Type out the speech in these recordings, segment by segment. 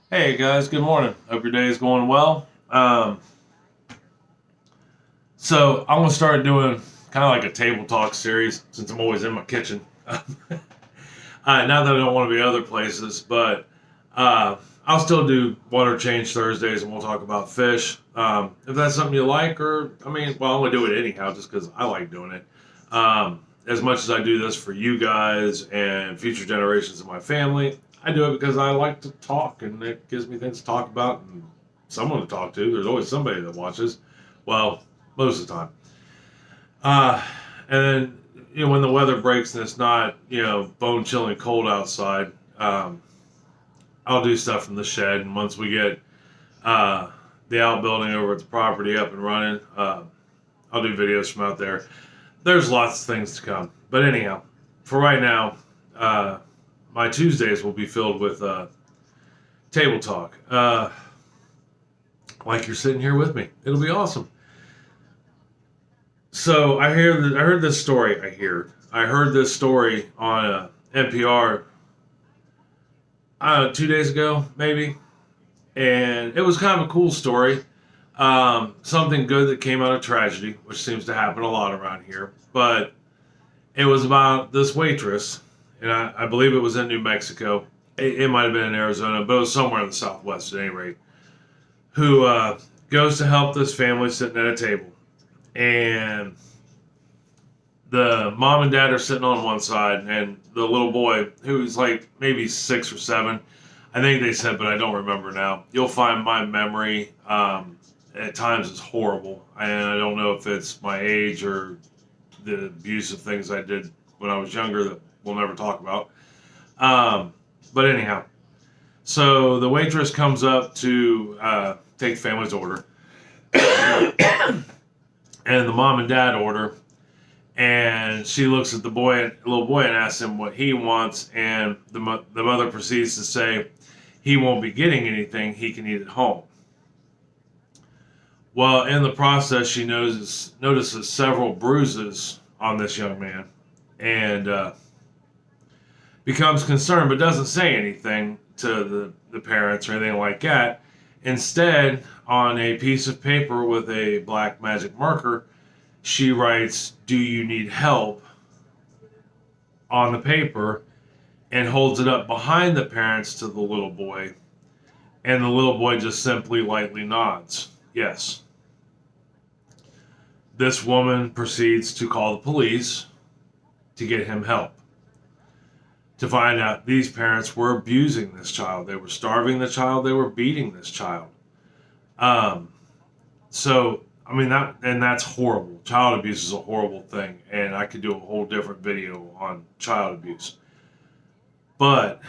Hey guys, good morning. Hope your day is going well. So I'm gonna start doing kind of like a table talk series since I'm always in my kitchen. Not that I don't want to be other places, but I'll still do water change Thursdays, and we'll talk about fish. If that's something you like, or well, I'm gonna do it anyhow, just because I like doing it. As much as I do this for you guys and future generations of my family, I do it because I like to talk, and it gives me things to talk about and someone to talk to. There's always somebody that watches. Well, most of the time. Uh, and then when the weather breaks and it's not bone chilling cold outside, I'll do stuff from the shed. And once we get uh, the outbuilding over at the property up and running, I'll do videos from out there. There's lots of things to come. But anyhow, for right now, uh, my Tuesdays will be filled with table talk. Like you're sitting here with me. It'll be awesome. So I heard this story. I heard this story on NPR 2 days ago, maybe, and it was kind of a cool story. Something good that came out of tragedy, which seems to happen a lot around here. But it was about this waitress, and I believe it was in New Mexico. It might have been in Arizona, but it was somewhere in the Southwest at any rate. Who goes to help this family sitting at a table, and the mom and dad are sitting on one side, and the little boy, who's like maybe 6 or 7, I think they said, but I don't remember now. You'll find my memory at times is horrible, and I don't know if it's my age or the abusive things I did when I was younger that we'll never talk about. Um, but anyhow, so the waitress comes up to take the family's order, and the mom and dad order, and she looks at the little boy, and asks him what he wants, and the mother proceeds to say he won't be getting anything. He can eat at home. Well, in the process, she notices several bruises on this young man, and becomes concerned, but doesn't say anything to the parents or anything like that. Instead, on a piece of paper with a black magic marker, she writes, "Do you need help?" on the paper, and holds it up behind the parents to the little boy. And the little boy just simply lightly nods. Yes. This woman proceeds to call the police to get him help. To find out these parents were abusing this child. They were starving the child. They were beating this child. Um, so, that's horrible. Child abuse is a horrible thing. And I could do a whole different video on child abuse. But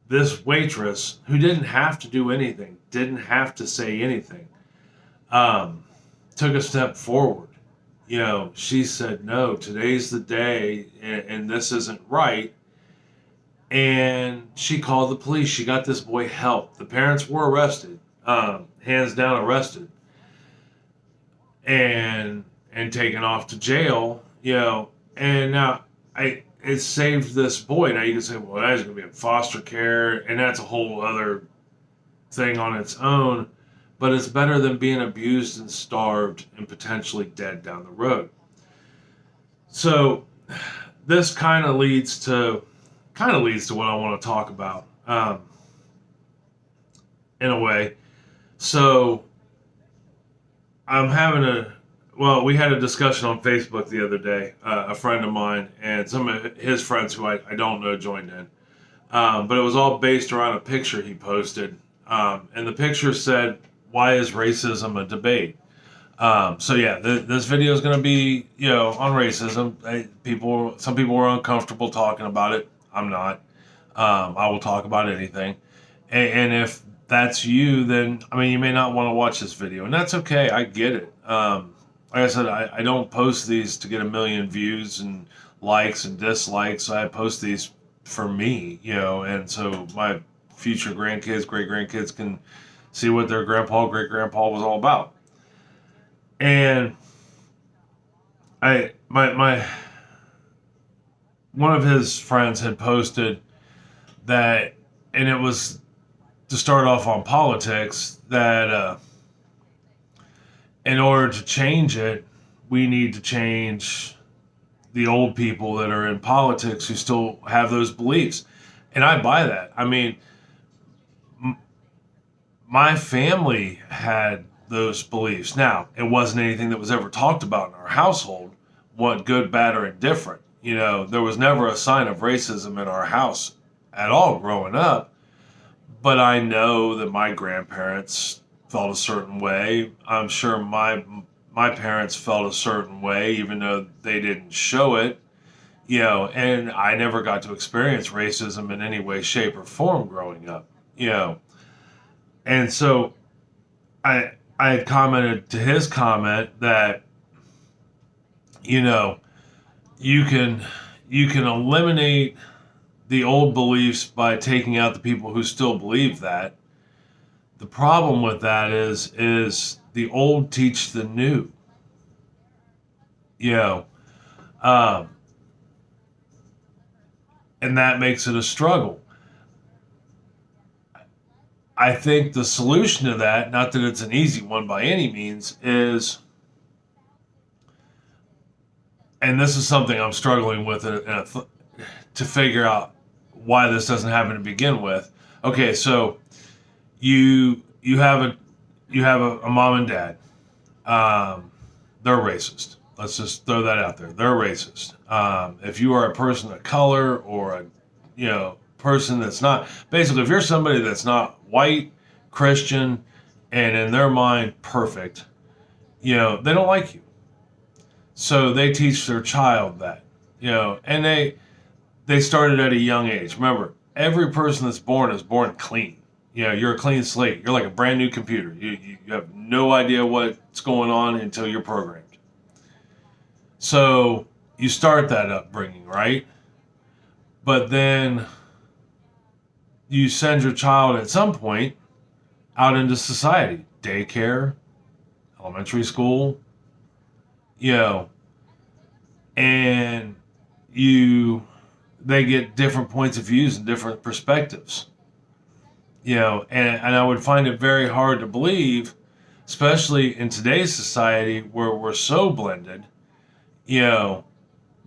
this waitress, who didn't have to do anything, didn't have to say anything, um, took a step forward. She said, "No, today's the day, and this isn't right." And she called the police. She got this boy help. The parents were arrested, hands down arrested, and taken off to jail. And now it saved this boy. Now you can say, well, that's going to be in foster care, and that's a whole other thing on its own. But it's better than being abused and starved and potentially dead down the road. So this kind of leads to what I want to talk about, in a way. So I'm having we had a discussion on Facebook the other day. A friend of mine and some of his friends who I don't know joined in. But it was all based around a picture he posted. And the picture said, "Why is racism a debate?" So yeah, this video is going to be, on racism. Some people were uncomfortable talking about it. I'm not. I will talk about anything. And if that's you, then you may not want to watch this video, and that's okay. I get it. Like I said, I don't post these to get a million views and likes and dislikes. I post these for me, and so my future grandkids, great grandkids can see what their grandpa, great grandpa was all about. And my one of his friends had posted that, and it was to start off on politics, that in order to change it, we need to change the old people that are in politics who still have those beliefs. And I buy that. I mean, my family had those beliefs. Now, it wasn't anything that was ever talked about in our household, what good, bad, or indifferent. You know, there was never a sign of racism in our house at all growing up. But I know that my grandparents felt a certain way. I'm sure my parents felt a certain way, even though they didn't show it. You know, and I never got to experience racism in any way, shape, or form growing up. You know, and so I had commented to his comment that, you know, you can eliminate the old beliefs by taking out the people who still believe that. The problem with that is the old teach the new. You know, and that makes it a struggle. I think the solution to that, not that it's an easy one by any means, is, and this is something I'm struggling with to figure out why this doesn't happen to begin with. Okay, so you have a mom and dad. They're racist. Let's just throw that out there. They're racist. If you are a person of color or a person that's not, basically if you're somebody that's not white, Christian, and in their mind perfect, they don't like you. So they teach their child that, and they started at a young age. Remember, every person that's born is born clean. You're a clean slate. You're like a brand new computer. You have no idea what's going on until you're programmed. So you start that upbringing, right? But then you send your child at some point out into society, daycare, elementary school, and they get different points of views and different perspectives. And I would find it very hard to believe, especially in today's society where we're so blended,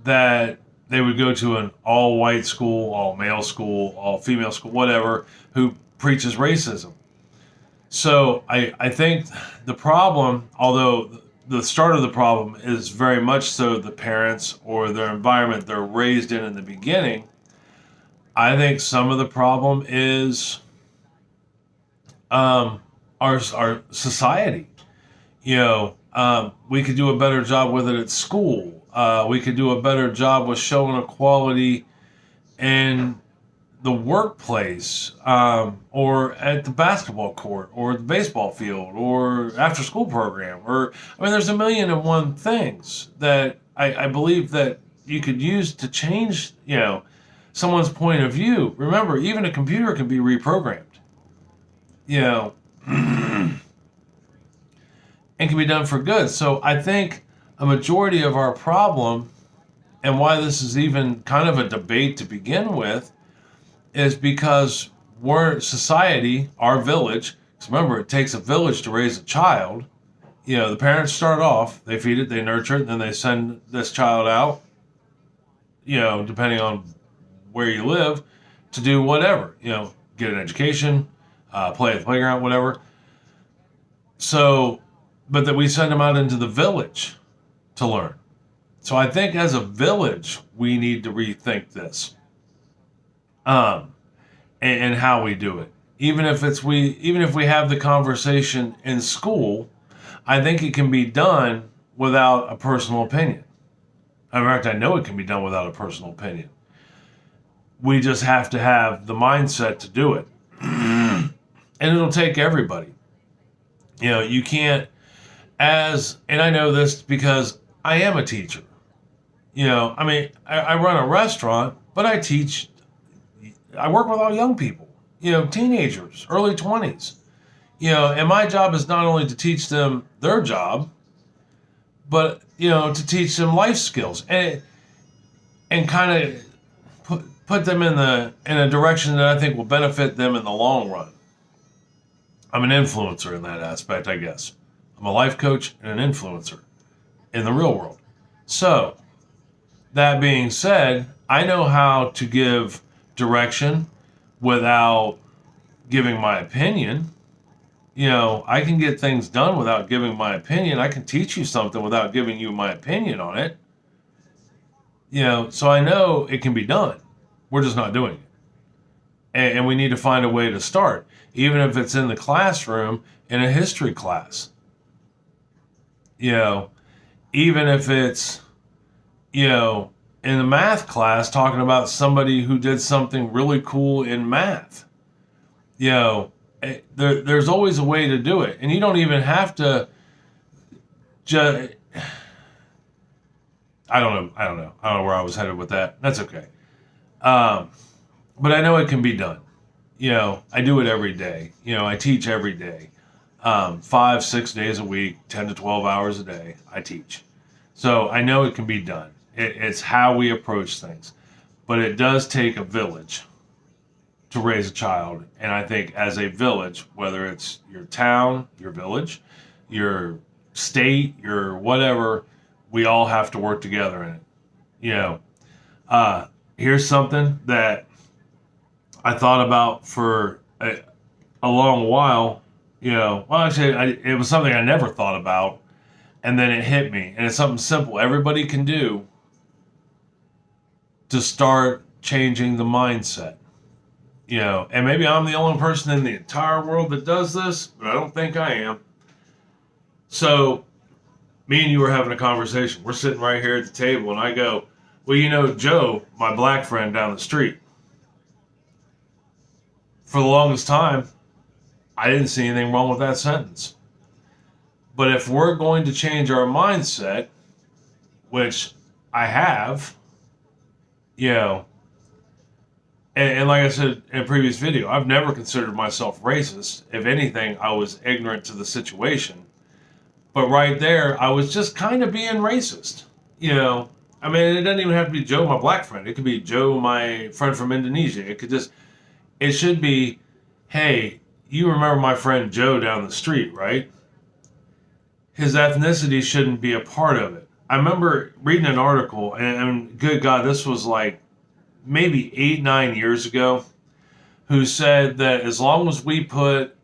that they would go to an all-white school, all-male school, all-female school, whatever, who preaches racism. So I think the problem, although the start of the problem is very much so the parents or their environment they're raised in the beginning, I think some of the problem is our society. We could do a better job with it at school. We could do a better job with showing equality in the workplace, or at the basketball court, or the baseball field, or after school program, there's a million and one things that I believe that you could use to change, someone's point of view. Remember, even a computer can be reprogrammed, and can be done for good. So I think a majority of our problem, and why this is even kind of a debate to begin with, is because we're society, our village, because remember, it takes a village to raise a child. The parents start off, they feed it, they nurture it, and then they send this child out, depending on where you live, to do whatever, get an education, play at the playground, whatever. So, but that we send them out into the village to learn. So I think as a village, we need to rethink this. And how we do it. Even if we have the conversation in school, I think it can be done without a personal opinion. In fact, I know it can be done without a personal opinion. We just have to have the mindset to do it. And it'll take everybody. You can't, and I know this because I am a teacher. I run a restaurant, but I work with all young people, teenagers, early 20s, and my job is not only to teach them their job, but, to teach them life skills and kind of put them in a direction that I think will benefit them in the long run. I'm an influencer in that aspect, I guess. I'm a life coach and an influencer in the real world. So, that being said, I know how to give direction without giving my opinion. I can get things done without giving my opinion. I can teach you something without giving you my opinion on it. So I know it can be done. We're just not doing it. And we need to find a way to start, even if it's in the classroom in a history class. Even if it's, in the math class talking about somebody who did something really cool in math. There's always a way to do it. And you don't even have to just, I don't know. I don't know where I was headed with that. That's okay. But I know it can be done. I do it every day. I teach every day. 5-6 days a week, 10 to 12 hours a day, I teach. So I know it can be done. It's how we approach things. But it does take a village to raise a child. And I think as a village, whether it's your town, your village, your state, your whatever, we all have to work together in it. Here's something that I thought about for a long while. Actually, it was something I never thought about, and then it hit me. And it's something simple everybody can do to start changing the mindset. And maybe I'm the only person in the entire world that does this, but I don't think I am. So, me and you were having a conversation. We're sitting right here at the table, and I go, well, Joe, my black friend down the street, for the longest time, I didn't see anything wrong with that sentence. But if we're going to change our mindset, which I have, and like I said in a previous video, I've never considered myself racist. If anything, I was ignorant to the situation. But right there, I was just kind of being racist. It doesn't even have to be Joe, my black friend. It could be Joe, my friend from Indonesia. It should be, hey, you remember my friend Joe down the street, right? His ethnicity shouldn't be a part of it. I remember reading an article, and good God, this was like maybe 8-9 years ago, who said that as long as we put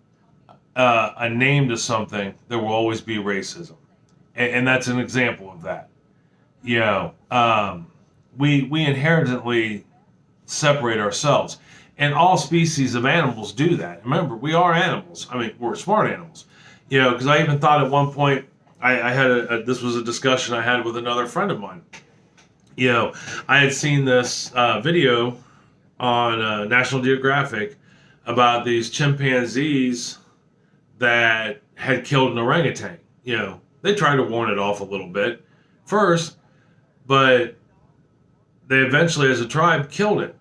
a name to something, there will always be racism. And that's an example of that. We inherently separate ourselves. And all species of animals do that. Remember, we are animals. We're smart animals. Because I even thought at one point, I had this was a discussion I had with another friend of mine. I had seen this video on National Geographic about these chimpanzees that had killed an orangutan. They tried to warn it off a little bit first, but they eventually, as a tribe, killed it.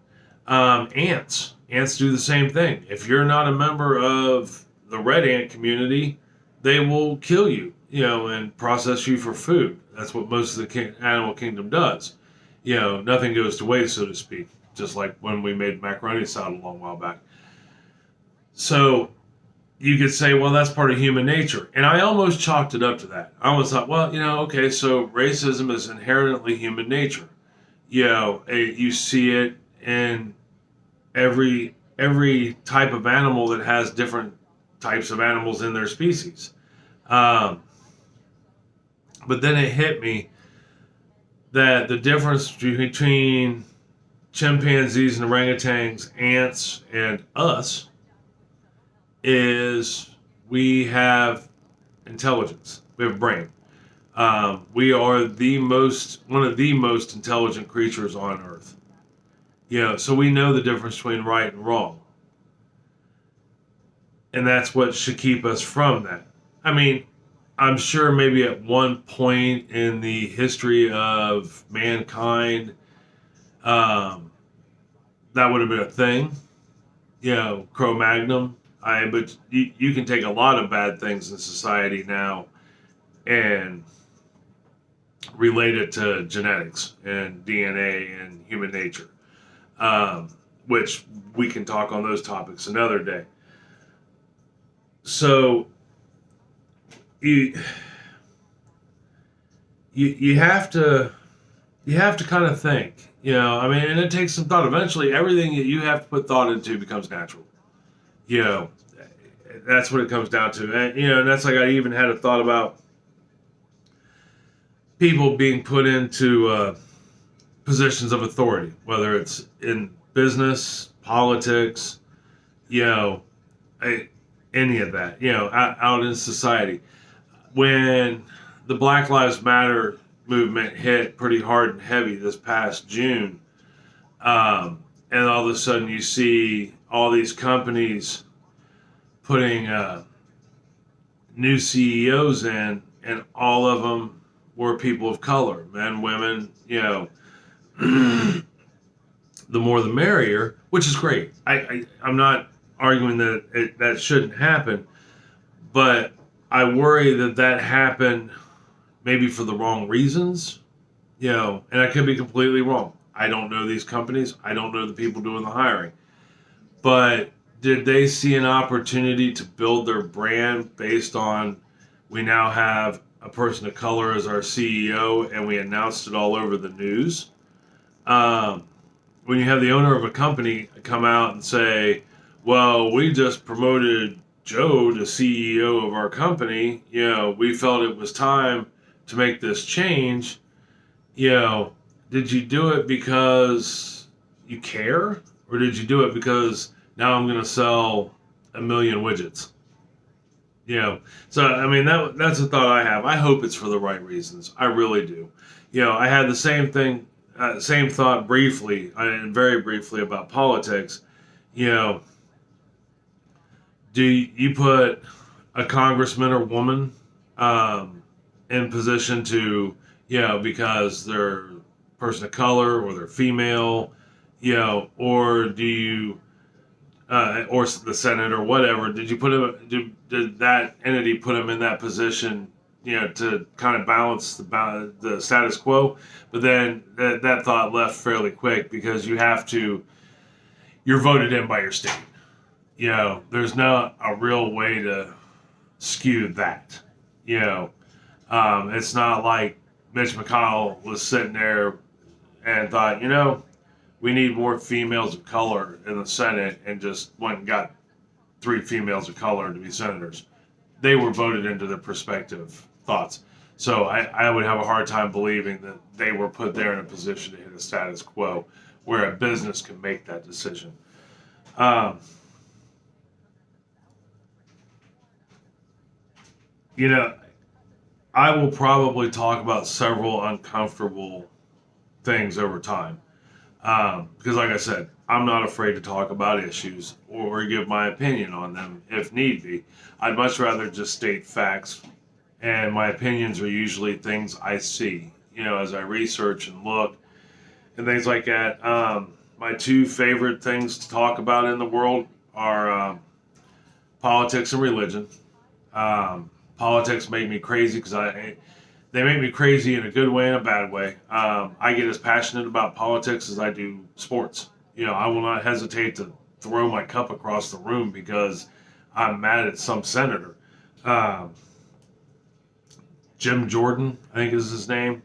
Ants do the same thing. If you're not a member of the red ant community, they will kill you, and process you for food. That's what most of the animal kingdom does. Nothing goes to waste, so to speak, just like when we made macaroni salad a long while back. So you could say, well, that's part of human nature. And I almost chalked it up to that. I almost thought, well, okay, so racism is inherently human nature. You see it in every type of animal that has different types of animals in their species. But then it hit me that the difference between chimpanzees and orangutans, ants, and us is we have intelligence. We have a brain. We are one of the most intelligent creatures on Earth. So we know the difference between right and wrong. And that's what should keep us from that. I'm sure maybe at one point in the history of mankind, that would have been a thing. Cro-Magnon. But you can take a lot of bad things in society now and relate it to genetics and DNA and human nature, which we can talk on those topics another day. So you you have to kind of think, I mean, and it takes some thought. Eventually, everything that you have to put thought into becomes natural. You know, that's what it comes down to. And and that's like I even had a thought about people being put into positions of authority, whether it's in business, politics, you know, I, any of that, out in society. When the Black Lives Matter movement hit pretty hard and heavy this past June, and all of a sudden you see all these companies putting new CEOs in, and all of them were people of color, men, women, the more the merrier, which is great. I'm not arguing that that shouldn't happen, but I worry that that happened maybe for the wrong reasons, and I could be completely wrong. I don't know these companies. I don't know the people doing the hiring. But did they see an opportunity to build their brand based on we now have a person of color as our CEO and we announced it all over the news? When you have the owner of a company come out and say, well, we just promoted Joe to CEO of our company, we felt it was time to make this change, did you do it because you care? Or did you do it because now I'm going to sell 1,000,000 widgets? So I mean that's a thought I have. I hope it's for the right reasons. I really do. I had the same thing, same thought briefly, and very briefly about politics. Do you put a congressman or woman in position to, because they're a person of color or they're female, or do you or the Senate or whatever, did you put him? Did that entity put him in that position, to kind of balance the status quo? But then that thought left fairly quick because you're voted in by your state. There's not a real way to skew that. It's not like Mitch McConnell was sitting there and thought, we need more females of color in the Senate, and just went and got 3 females of color to be senators. They were voted into their prospective thoughts. So I would have a hard time believing that they were put there in a position to hit a status quo where a business can make that decision. Um, I will probably talk about several uncomfortable things over time. Because, like I said, I'm not afraid to talk about issues or give my opinion on them if need be. I'd much rather just state facts, and my opinions are usually things I see, as I research and look and things like that. My 2 favorite things to talk about in the world are politics and religion. Politics make me crazy because they make me crazy in a good way and a bad way. I get as passionate about politics as I do sports. I will not hesitate to throw my cup across the room because I'm mad at some senator. Um, Jim Jordan, I think is his name.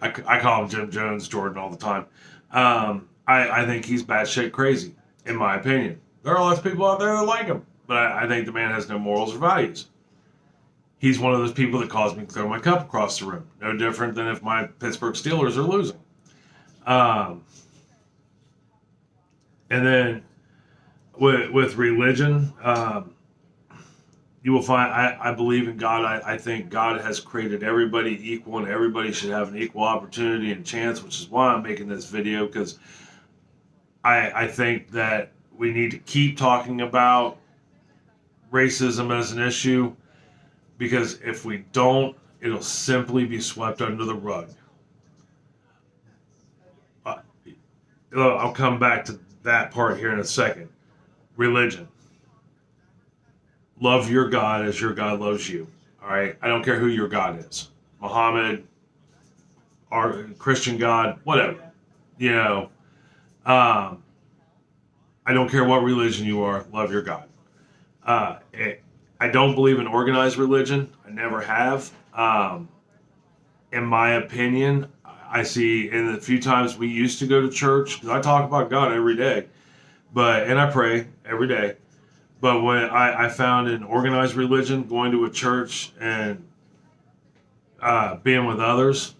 I call him Jim Jones Jordan all the time. I think he's batshit crazy, in my opinion. There are lots of people out there that like him, but I think the man has no morals or values. He's one of those people that caused me to throw my cup across the room. No different than if my Pittsburgh Steelers are losing. Um, and then with religion, you will find I believe in God. I think God has created everybody equal and everybody should have an equal opportunity and chance, which is why I'm making this video, because I think that we need to keep talking about racism as an issue, because if we don't, it'll simply be swept under the rug. Uh, I'll come back to that part here in a second. Religion. Love your God as your God loves you. All right? I don't care who your God is. Muhammad, our Christian God, whatever. I don't care what religion you are. Love your God. Uh, I don't believe in organized religion. I never have. In my opinion, I see in the few times we used to go to church, because I talk about God every day, and I pray every day. But when I found in organized religion, going to a church and being with others,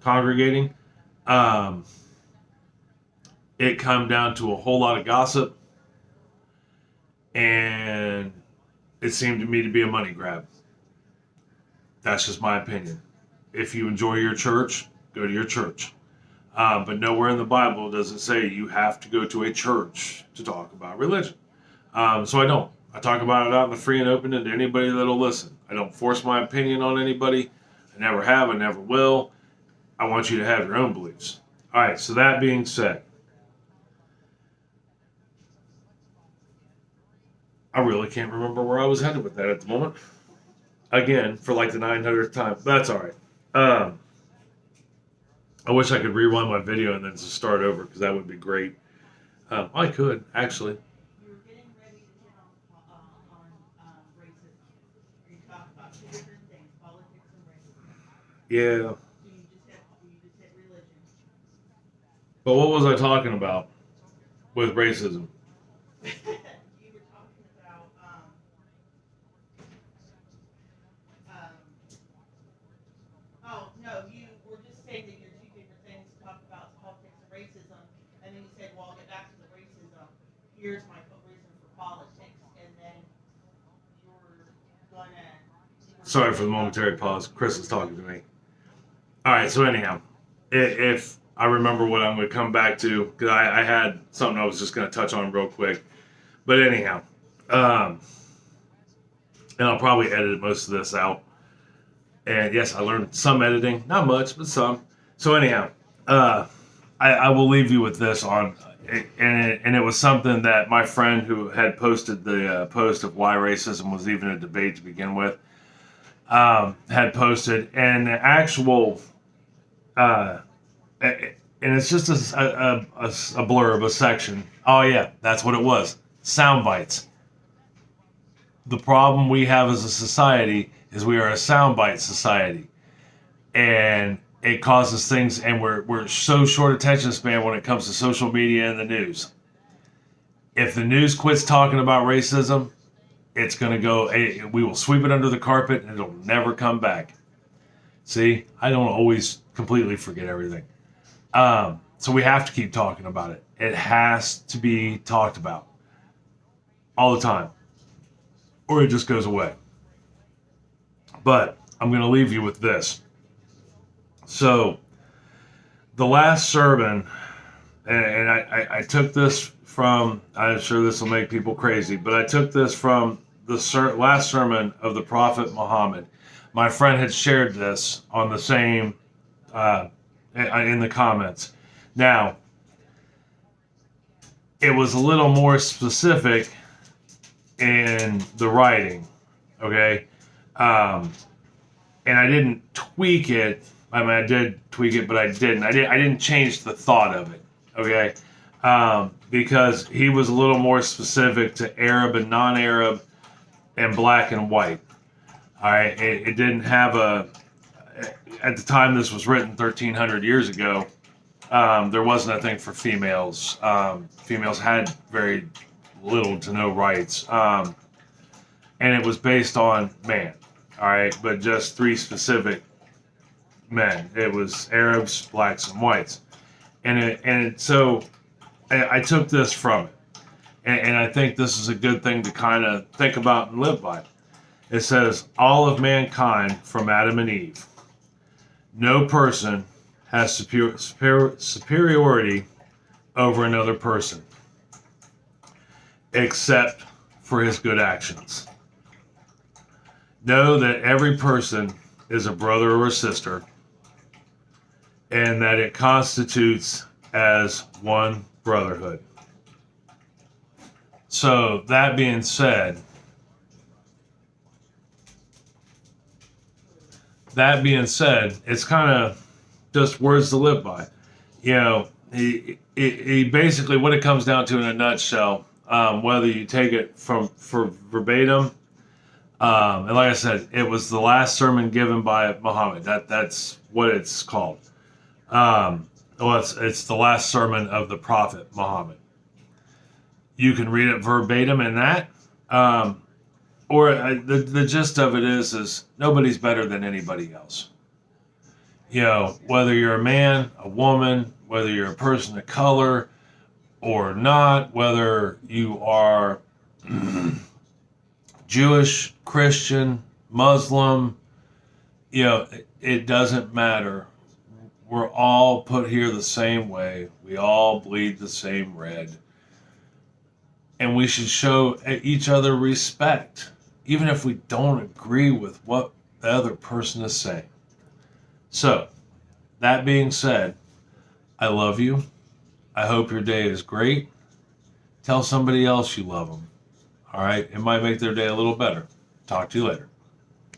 congregating, um, it come down to a whole lot of gossip, and it seemed to me to be a money grab. That's just my opinion. If you enjoy your church, go to your church. But nowhere in the Bible does it say you have to go to a church to talk about religion. So I don't. I talk about it out in the free and open and to anybody that'll listen. I don't force my opinion on anybody. I never have. I never will. I want you to have your own beliefs. All right, so that being said, I really can't remember where I was headed with that at the moment. Again, for like the 900th time. That's all right. I wish I could rewind my video and then just start over because that would be great. I could, actually. You were getting ready to hit on racism. You talked about two different things, politics and racism. Yeah. So you just hit religion. But what was I talking about with racism? You were talking about oh no, you were just saying that your two favorite things to talk about is politics and racism, and then you said, "Well, I'll get back to the racism. Here's my reason for politics," and then you were gonna. Sorry for the momentary pause. Chris is talking to me. All right, so anyhow, if I remember what I'm going to come back to, because I had something I was just going to touch on real quick. But anyhow, and I'll probably edit most of this out. And yes, I learned some editing, not much, but some. So anyhow, I will leave you with this on, and it was something that my friend who had posted the post of why racism was even a debate to begin with, had posted, and the actual, and it's just a blurb, a section. Oh yeah, that's what it was. Sound bites. The problem we have as a society is we are a soundbite society, and it causes things, and we're so short attention span when it comes to social media and the news. If the news quits talking about racism, it's going to go, we will sweep it under the carpet and it'll never come back. See, I don't always completely forget everything. So we have to keep talking about it. It has to be talked about all the time, or it just goes away. But I'm going to leave you with this. So the last sermon, and I took this from, I'm sure this will make people crazy, but I took this from the last sermon of the Prophet Muhammad. My friend had shared this on the same, in the comments. Now, it was a little more specific in the writing, okay? And I didn't tweak it. I mean, I did tweak it, but I didn't. I didn't change the thought of it, okay? Because he was a little more specific to Arab and non-Arab and black and white. All right, it didn't have at the time this was written 1,300 years ago, there wasn't a thing for females. Females had very little to no rights. And it was based on man, all right, but just three specific men. It was Arabs, blacks, and whites. So I took this from it. And I think this is a good thing to kind of think about and live by. It says, all of mankind from Adam and Eve. No person has superiority over another person, except for his good actions. Know that every person is a brother or a sister, and that it constitutes as one brotherhood. So, that being said, it's kind of just words to live by. You know, he basically, what it comes down to in a nutshell, whether you take it for verbatim, And like I said, it was the last sermon given by Muhammad. That's what it's called. Well, it's the last sermon of the prophet Muhammad. You can read it verbatim in that. The gist of it is nobody's better than anybody else. You know, whether you're a man, a woman, whether you're a person of color or not, whether you are Jewish, Christian, Muslim, you know, it doesn't matter. We're all put here the same way. We all bleed the same red. And we should show each other respect, even if we don't agree with what the other person is saying. So, that being said, I love you. I hope your day is great. Tell somebody else you love them. All right? It might make their day a little better. Talk to you later.